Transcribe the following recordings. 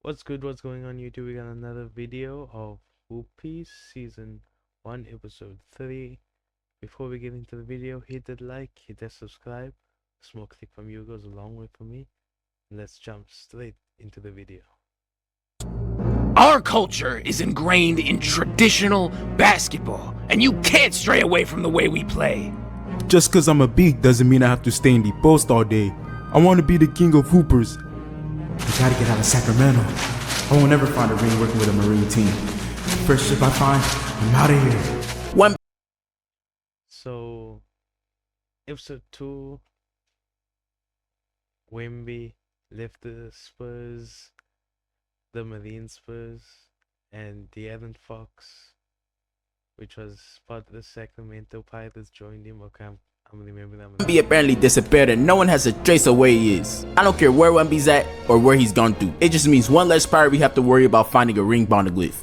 What's good? What's going on YouTube? We got another video of One Piece Season 1 Episode 3. Before we get into the video, hit that like, hit that subscribe. A small click from you goes a long way for me. And let's jump straight into the video. Our culture is ingrained in traditional basketball, and you can't stray away from the way we play. Just cause I'm a beak doesn't mean I have to stay in the post all day. I want to be the king of hoopers. I gotta get out of Sacramento. I won't ever find a ring working with a Marine team. First ship I find, I'm out of here. So, Episode 2, Wemby left the Spurs, the Marine Spurs, and the De'Aaron Fox, which was part of the Sacramento Pirates, joined him. Okay, I'm remembering that. Wemby apparently disappeared and no one has a trace of where he is. I don't care where Wemby's at or where he's gone to. It just means one less pirate we have to worry about finding a ring poneglyph.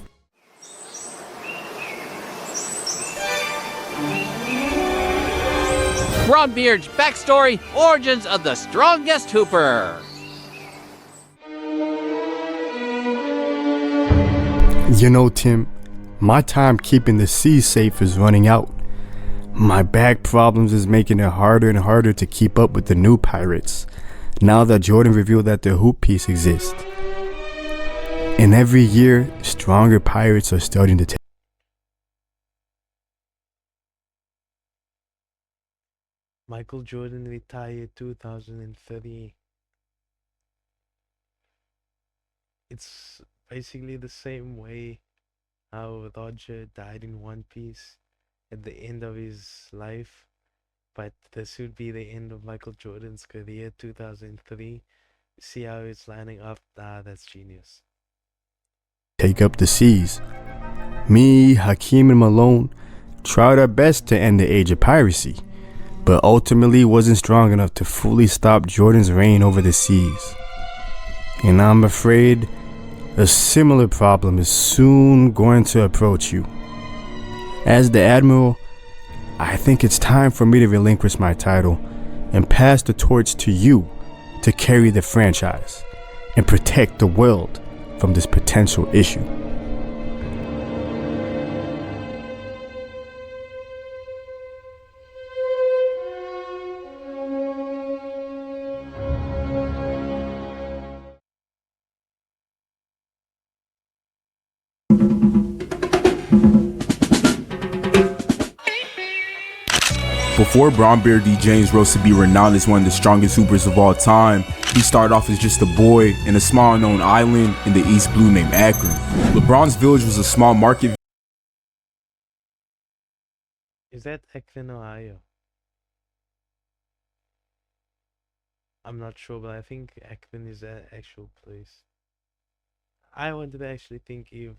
BronBeard's Backstory, Origins of the Strongest Hooper. You know, Tim, my time keeping the seas safe is running out. My back problems is making it harder and harder to keep up with the new pirates, now that Jordan revealed that the hoop piece exists. And every year, stronger pirates are starting to take. Michael Jordan retired 2003. It's basically the same way how Roger died in One Piece at the end of his life, but this would be the end of Michael Jordan's career, 2003. See how it's lining up? That's genius. Take up the seas. Me, Hakeem, and Malone tried our best to end the age of piracy, but ultimately wasn't strong enough to fully stop Jordan's reign over the seas. And I'm afraid a similar problem is soon going to approach you. As the Admiral, I think it's time for me to relinquish my title and pass the torch to you to carry the franchise and protect the world from this potential issue. Before BronBeard D. James rose to be renowned as one of the strongest hoopers of all time, he started off as just a boy in a small unknown island in the East Blue named Akron. LeBron's village was a small market. Is that Akron, Ohio? I'm not sure, but I think Akron is that actual place. I wanted to actually think if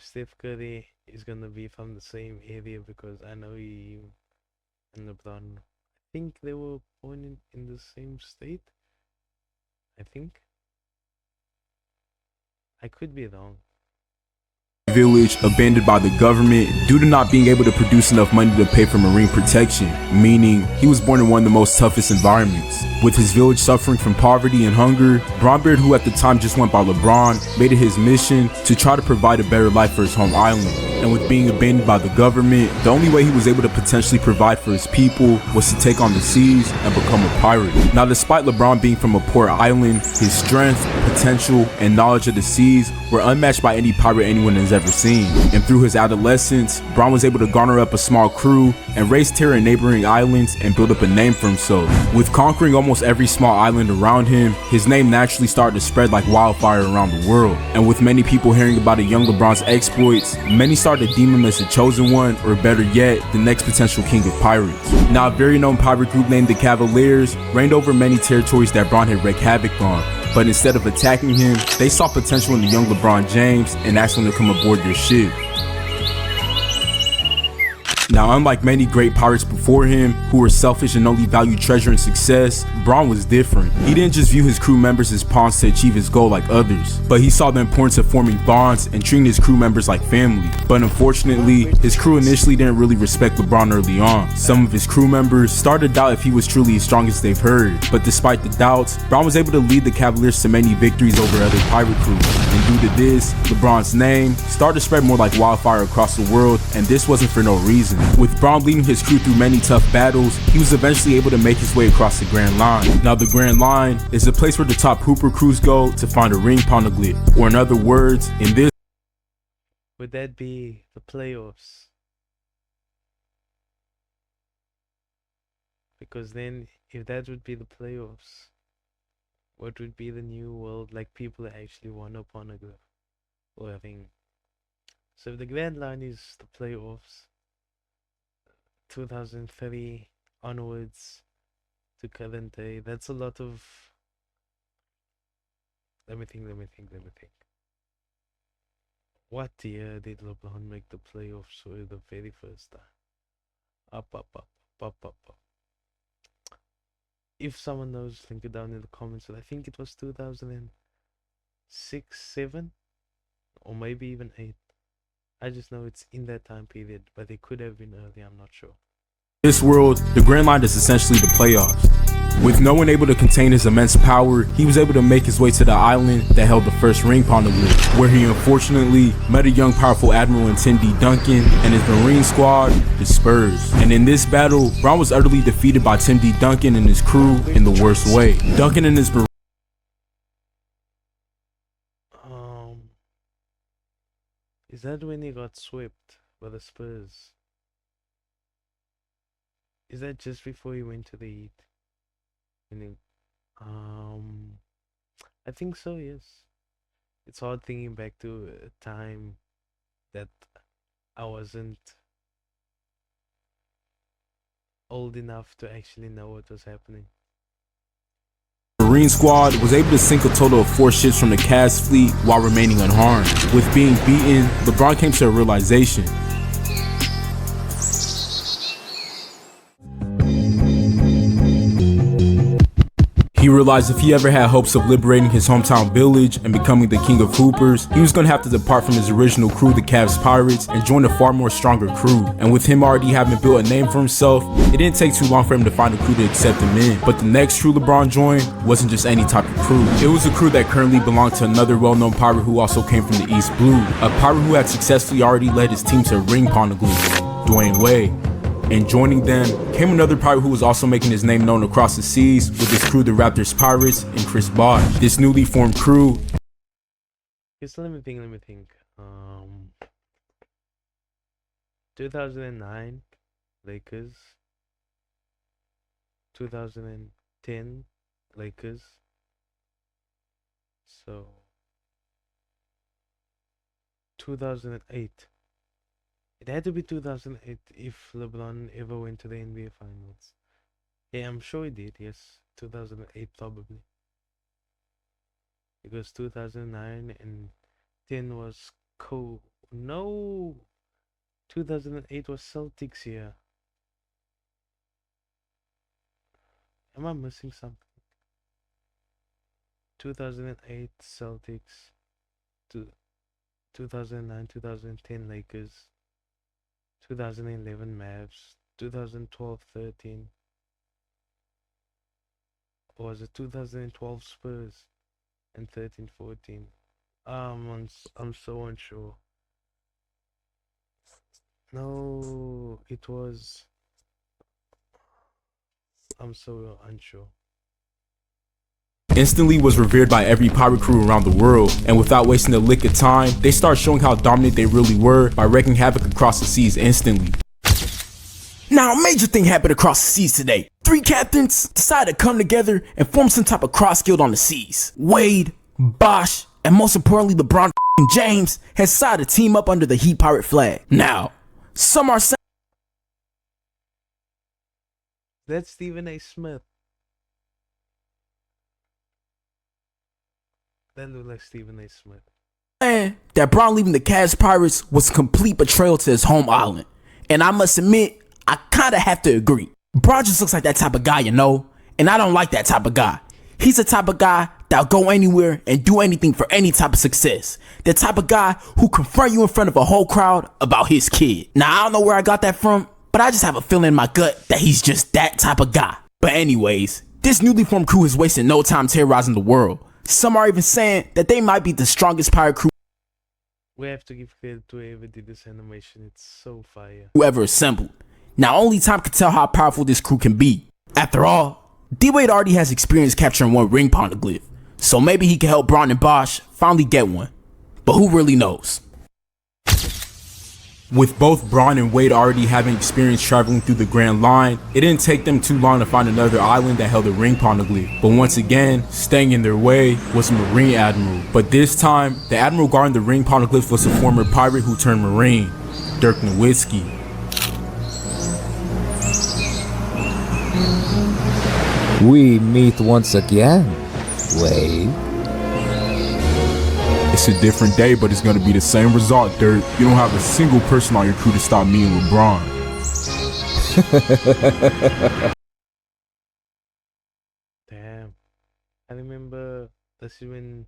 Steph Curry is gonna be from the same area, because I know he and LeBron, I think they were born in the same state. I think. I could be wrong. Village abandoned by the government due to not being able to produce enough money to pay for marine protection, meaning he was born in one of the most toughest environments. With his village suffering from poverty and hunger, BronBeard, who at the time just went by LeBron, made it his mission to try to provide a better life for his home island. And with being abandoned by the government, the only way he was able to potentially provide for his people was to take on the seas and become a pirate. Now, despite LeBron being from a poor island, his strength, potential, and knowledge of the seas were unmatched by any pirate anyone has ever seen. And through his adolescence, Bron was able to garner up a small crew and raise terror in neighboring islands and build up a name for himself. With conquering almost every small island around him, his name naturally started to spread like wildfire around the world. And with many people hearing about a young LeBron's exploits, many started to deem him as the chosen one, or better yet, the next potential king of pirates. Now, a very known pirate group named the Cavaliers reigned over many territories that Bron had wreaked havoc on. But instead of attacking him, they saw potential in the young LeBron James and asked him to come aboard their ship. Now, unlike many great pirates before him, who were selfish and only valued treasure and success, Bron was different. He didn't just view his crew members as pawns to achieve his goal like others, but he saw the importance of forming bonds and treating his crew members like family. But unfortunately, his crew initially didn't really respect LeBron early on. Some of his crew members started to doubt if he was truly as strong as they've heard, but despite the doubts, Bron was able to lead the Cavaliers to many victories over other pirate crews. And due to this, LeBron's name started to spread more like wildfire across the world, and this wasn't for no reason. With Bron leading his crew through many tough battles, he was eventually able to make his way across the Grand Line. Now, the Grand Line is the place where the top Hooper crews go to find a ring poneglyph, or in other words, in this Would that be the playoffs? Because then, if that would be the playoffs, what would be the new world? Like, people actually want a poneglyph or a ring. So if the Grand Line is the playoffs, 2003 onwards to current day, that's a lot of. Let me think. What year did LeBron make the playoffs for the very first time? Up. If someone knows, link it down in the comments. But I think it was 2006, 7, or maybe even 8. I just know it's in that time period, but it could have been early, I'm not sure. world, the Grand Line is essentially the playoffs. With no one able to contain his immense power, he was able to make his way to the island that held the first ring poneglyph, where he unfortunately met a young powerful admiral in Tim D. Duncan and his marine squad, the Spurs. And in this battle, Bron was utterly defeated by Tim D. Duncan and his crew in the worst way. Duncan and his Is that when he got swept by the Spurs? Is that just before he went to the Heat? And then, I think so, yes. It's hard thinking back to a time that I wasn't old enough to actually know what was happening. Marine squad was able to sink a total of 4 ships from the Cavs fleet while remaining unharmed. With being beaten, LeBron came to a realization. He realized if he ever had hopes of liberating his hometown village and becoming the king of hoopers, he was going to have to depart from his original crew, the Cavs Pirates, and join a far more stronger crew. And with him already having built a name for himself, it didn't take too long for him to find a crew to accept him in. But the next crew LeBron joined wasn't just any type of crew. It was a crew that currently belonged to another well-known pirate who also came from the East Blue, a pirate who had successfully already led his team to a ring poneglyph, Dwayne Wade. And joining them came another pirate who was also making his name known across the seas with his crew, the Raptors Pirates, and Chris Bosh. This newly formed crew. Just let me think. 2009 Lakers. 2010 Lakers. So 2008. It had to be 2008 if LeBron ever went to the NBA Finals. Yeah, I'm sure he did, yes. 2008 probably. Because 2009 and 10 was cool. No! 2008 was Celtics year. Am I missing something? 2008 Celtics. 2009, 2010 Lakers. 2011 Mavs, 2012-13, or was it 2012 Spurs and 13-14? I'm so unsure. No, it was. I'm so unsure. Instantly was revered by every pirate crew around the world, and without wasting a lick of time, they start showing how dominant they really were by wreaking havoc across the seas instantly. Now, a major thing happened across the seas today. 3 captains decided to come together and form some type of cross guild on the seas. Wade, Bosh, and most importantly LeBron James has decided to team up under the Heat pirate flag. Now, some are saying that's Stephen A. Smith. That looked like Stephen A. Smith. that Bron leaving the Cavs Pirates was a complete betrayal to his home island. And I must admit, I kinda have to agree. Bron just looks like that type of guy, you know? And I don't like that type of guy. He's the type of guy that'll go anywhere and do anything for any type of success. The type of guy who confront you in front of a whole crowd about his kid. Now, I don't know where I got that from, but I just have a feeling in my gut that he's just that type of guy. But anyways, this newly formed crew is wasting no time terrorizing the world. Some are even saying that they might be the strongest pirate crew We have to give credit to whoever did this animation. It's so fire. ever assembled. Now, only time can tell how powerful this crew can be. After all, D-Wade already has experience capturing one ring poneglyph, so maybe he can help Bron and Bosch finally get one. But who really knows? With both Bron and Wade already having experience traveling through the Grand Line, it didn't take them too long to find another island that held a ring poneglyph. But once again, staying in their way was a Marine Admiral. But this time, the Admiral guarding the ring poneglyph was a former pirate who turned Marine, Dirk Nowitzki. We meet once again, Wade. It's a different day, but it's gonna be the same result, Dirk. You don't have a single person on your crew to stop me and LeBron. Damn. I remember this is when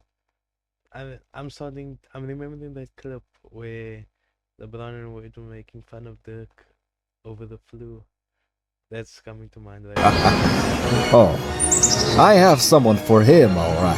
I'm remembering that clip where LeBron and Wade were making fun of Dirk over the flu. That's coming to mind right now. Oh, I have someone for him, alright.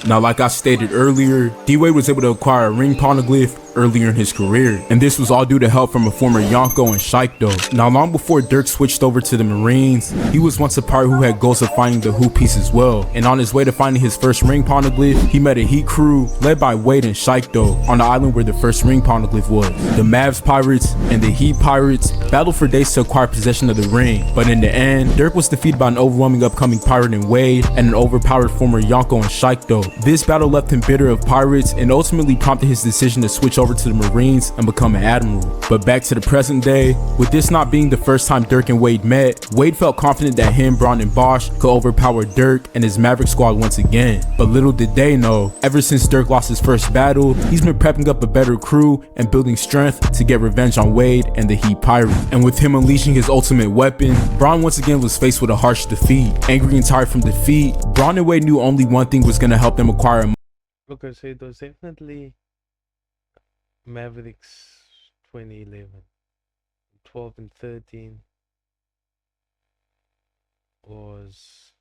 Now, like I stated earlier, D-Wade was able to acquire a ring poneglyph earlier in his career, and this was all due to help from a former Yonko and Shaikdo. Now, long before Dirk switched over to the Marines, he was once a pirate who had goals of finding the Who piece as well, and on his way to finding his first ring poneglyph, he met a heat crew led by Wade and Shaikdo on the island where the first ring poneglyph was. The Mavs pirates and the Heat pirates battled for days to acquire possession of the ring, but in the end, Dirk was defeated by an overwhelming upcoming pirate in Wade and an overpowered former Yonko and Shaikdo. This battle left him bitter of pirates and ultimately prompted his decision to switch over to the Marines and become an admiral. But back to the present day, with this not being the first time Dirk and Wade met, Wade felt confident that him, Bron, and Bosch could overpower Dirk and his Maverick squad once again. But little did they know, ever since Dirk lost his first battle, he's been prepping up a better crew and building strength to get revenge on Wade and the Heat Pirate. And with him unleashing his ultimate weapon, Bron once again was faced with a harsh defeat. Angry and tired from defeat, Bron and Wade knew only one thing was going to help them acquire a Okay, so it was definitely Mavericks 2011. 12 and 13 was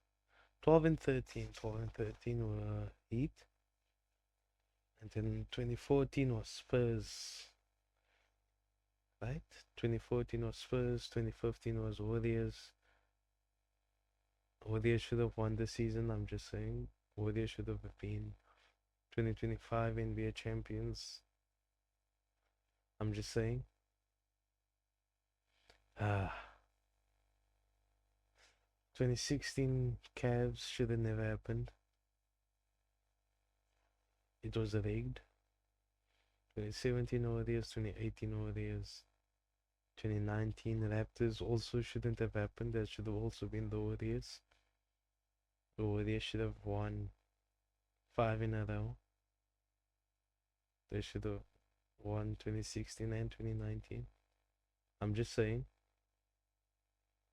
12 and 13. 12 and 13 were Heat. And then 2014 was Spurs. Right? 2014 was Spurs. 2015 was Warriors. Warriors should have won the season, I'm just saying. Warriors should have been 2025 NBA champions. I'm just saying. 2016 Cavs should have never happened. It was rigged. 2017 Warriors, 2018 Warriors, 2019 Raptors also shouldn't have happened. That should have also been the Warriors. The Warriors should have won 5 in a row. They should have won 2016 and 2019. I'm just saying.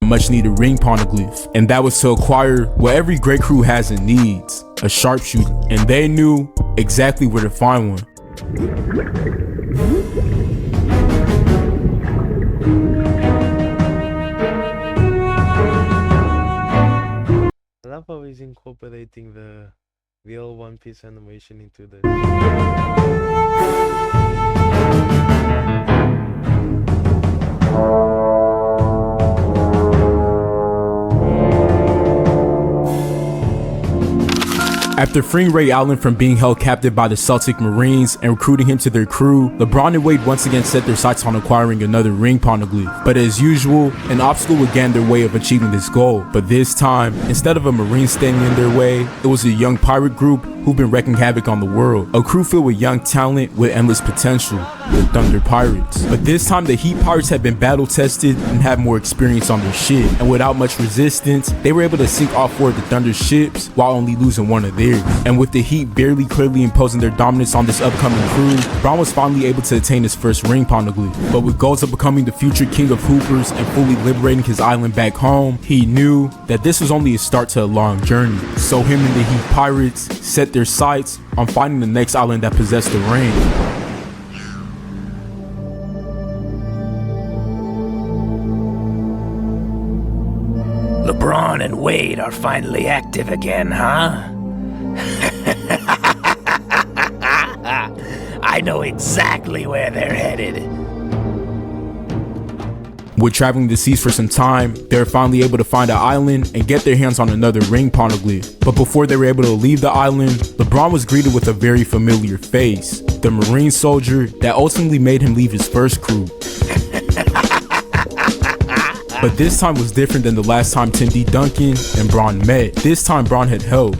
much needed ring poneglyph, and that was to acquire what every great crew has and needs, a sharpshooter, and they knew exactly where to find one. I love how he's incorporating the real One Piece animation into the After freeing Ray Allen from being held captive by the Celtic Marines and recruiting him to their crew, LeBron and Wade once again set their sights on acquiring another ring poneglyph. But as usual, an obstacle would get in their way of achieving this goal. But this time, instead of a Marine standing in their way, it was a young pirate group who've been wreaking havoc on the world. A crew filled with young talent with endless potential, the Thunder Pirates. But this time the Heat Pirates had been battle tested and had more experience on their shit, and without much resistance, they were able to sink all 4 of the Thunder's ships while only losing 1 of theirs. And with the Heat barely clearly imposing their dominance on this upcoming crew, Bron was finally able to attain his first ring poneglyph. But with goals of becoming the future king of hoopers and fully liberating his island back home, he knew that this was only a start to a long journey. So him and the Heat Pirates set their sights on finding the next island that possessed the ring. LeBron and Wade are finally active again, huh? I know exactly where they're headed. With traveling the seas for some time, they were finally able to find an island and get their hands on another ring poneglyph. But before they were able to leave the island, LeBron was greeted with a very familiar face, the Marine soldier that ultimately made him leave his first crew. But this time was different than the last time Tim D. Duncan and Bron met. This time Bron had help.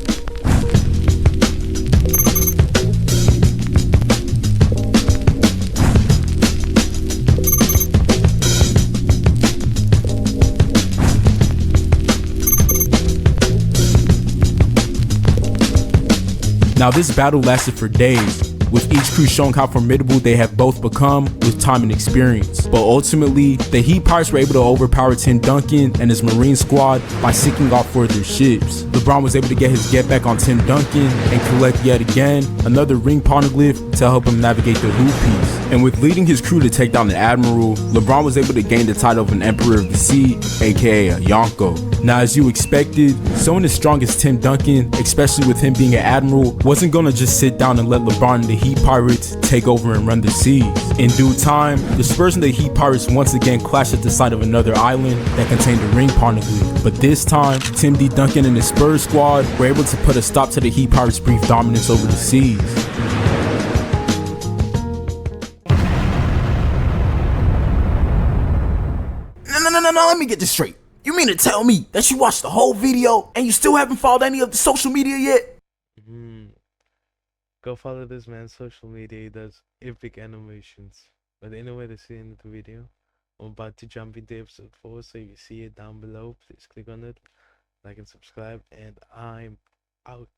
Now this battle lasted for days, with each crew showing how formidable they have both become with time and experience. But ultimately, the Heat Pirates were able to overpower Tim Duncan and his Marine squad by sinking all 4 of their ships. LeBron was able to get his get back on Tim Duncan and collect yet again another ring poneglyph to help him navigate the hoop piece. And with leading his crew to take down the Admiral, LeBron was able to gain the title of an Emperor of the Sea, aka a Yonko. Now as you expected, someone as strong as Tim Duncan, especially with him being an Admiral, wasn't gonna just sit down and let LeBron and the Heat Pirates take over and run the seas. In due time, the Spurs and the Heat Pirates once again clashed at the side of another island that contained a ring poneglyph. But this time, Tim D. Duncan and his Spurs squad were able to put a stop to the Heat Pirates' brief dominance over the seas. No, let me get this straight. You mean to tell me that you watched the whole video and you still haven't followed any of the social media yet? Go follow this man's social media. He does epic animations. But anyway, to see in the video, I'm about to jump into episode 4, so if you see it down below, please click on it, like and subscribe, and I'm out.